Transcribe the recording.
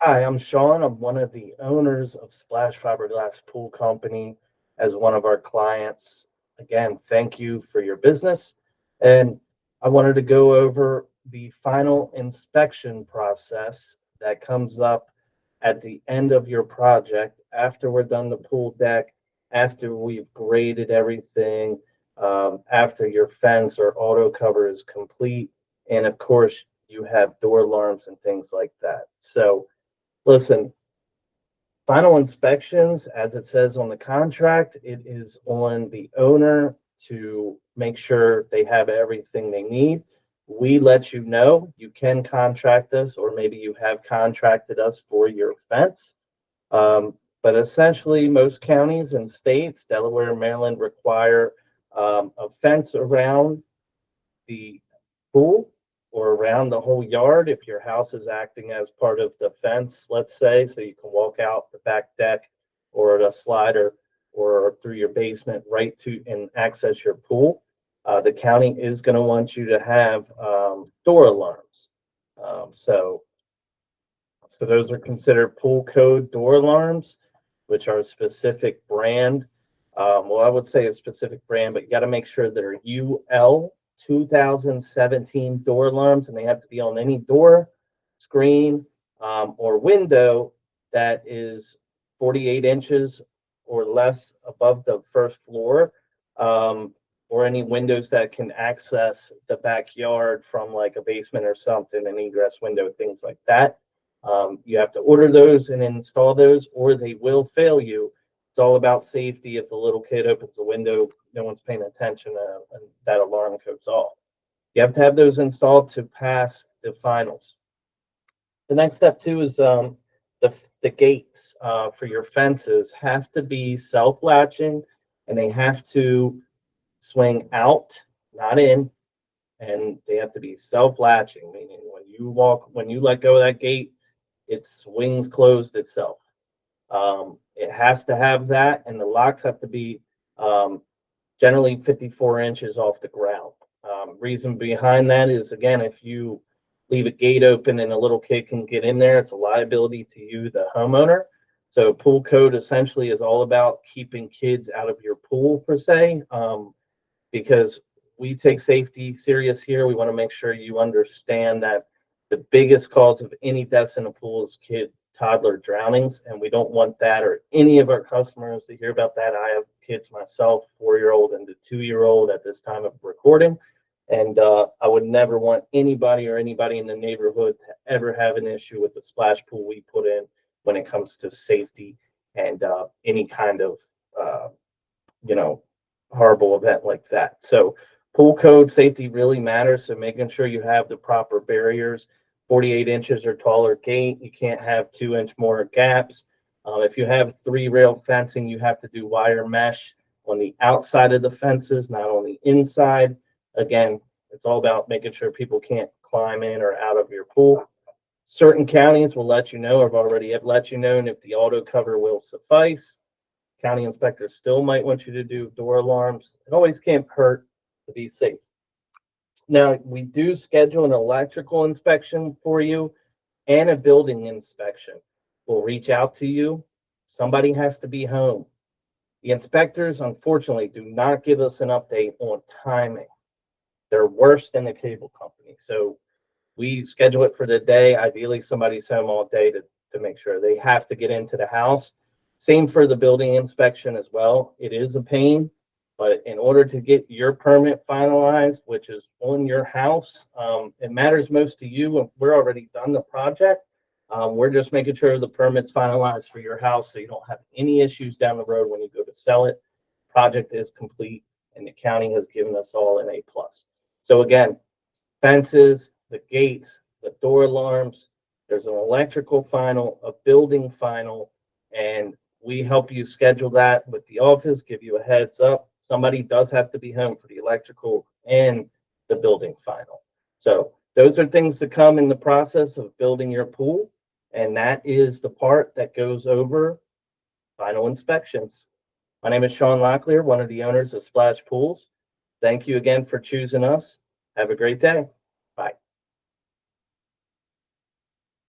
Hi, I'm Sean. I'm one of the owners of Splash Fiberglass Pool Company as one of our clients. Again, thank you for your business. And I wanted to go over the final inspection process that comes up at the end of your project after we're done the pool deck, after we've graded everything, after your fence or auto cover is complete. And of course, you have door alarms and things like that. So, listen, final inspections, as it says on the contract, it is on the owner to make sure they have everything they need. We let you know you can contract us, or maybe you have contracted us for your fence. But essentially, most counties and states, Delaware and Maryland, require a fence around the pool or around the whole yard if your house is acting as part of the fence, let's say, so you can walk out the back deck or the slider or through your basement right to and access your pool. The county is going to want you to have door alarms. So those are considered pool code door alarms, which are a specific brand. Well, I would say a specific brand, but you got to make sure they're UL 2017 door alarms, and they have to be on any door, screen, or window that is 48 inches or less above the first floor, or any windows that can access the backyard from like a basement or something, an egress window, things like that. You have to order those and install those, or they will fail you. It's all about safety. If the little kid opens the window, no one's paying attention, and that alarm goes off. You have to have those installed to pass the finals. The next step too is the gates for your fences have to be self-latching, and they have to swing out, not in, and they have to be self-latching, meaning when you let go of that gate, it swings closed itself. It has to have that, and the locks have to be um, generally 54 inches off the ground. Reason behind that is, again, if you leave a gate open and a little kid can get in there, it's a liability to you, the homeowner. So pool code essentially is all about keeping kids out of your pool per se, because we take safety serious here. We want to make sure you understand that the biggest cause of any deaths in a pool is toddler drownings, and we don't want that or any of our customers to hear about that. I have kids myself, 4-year old and a 2-year old at this time of recording, and I would never want anybody in the neighborhood to ever have an issue with the splash pool we put in when it comes to safety and any kind of uh, you know, horrible event like that. So pool code safety really matters. So making sure you have the proper barriers, 48 inches or taller gate. You can't have 2-inch more gaps. If you have 3-rail fencing, you have to do wire mesh on the outside of the fences, not on the inside. Again, it's all about making sure people can't climb in or out of your pool. Certain counties will let you know, or have already have let you know, and if the auto cover will suffice. County inspectors still might want you to do door alarms. It always can't hurt to be safe. Now, we do schedule an electrical inspection for you and a building inspection. We'll reach out to you. Somebody has to be home. The inspectors, unfortunately, do not give us an update on timing. They're worse than the cable company. So we schedule it for the day. Ideally, somebody's home all day to make sure they have to get into the house. Same for the building inspection as well. It is a pain, but in order to get your permit finalized, which is on your house, it matters most to you. We're already done the project. We're just making sure the permit's finalized for your house so you don't have any issues down the road when you go to sell it. Project is complete, and the county has given us all an A+. So again, fences, the gates, the door alarms. There's an electrical final, a building final, and we help you schedule that with the office, give you a heads up. Somebody does have to be home for the electrical and the building final. So those are things to come in the process of building your pool. And that is the part that goes over final inspections. My name is Sean Locklear, one of the owners of Splash Pools. Thank you again for choosing us. Have a great day.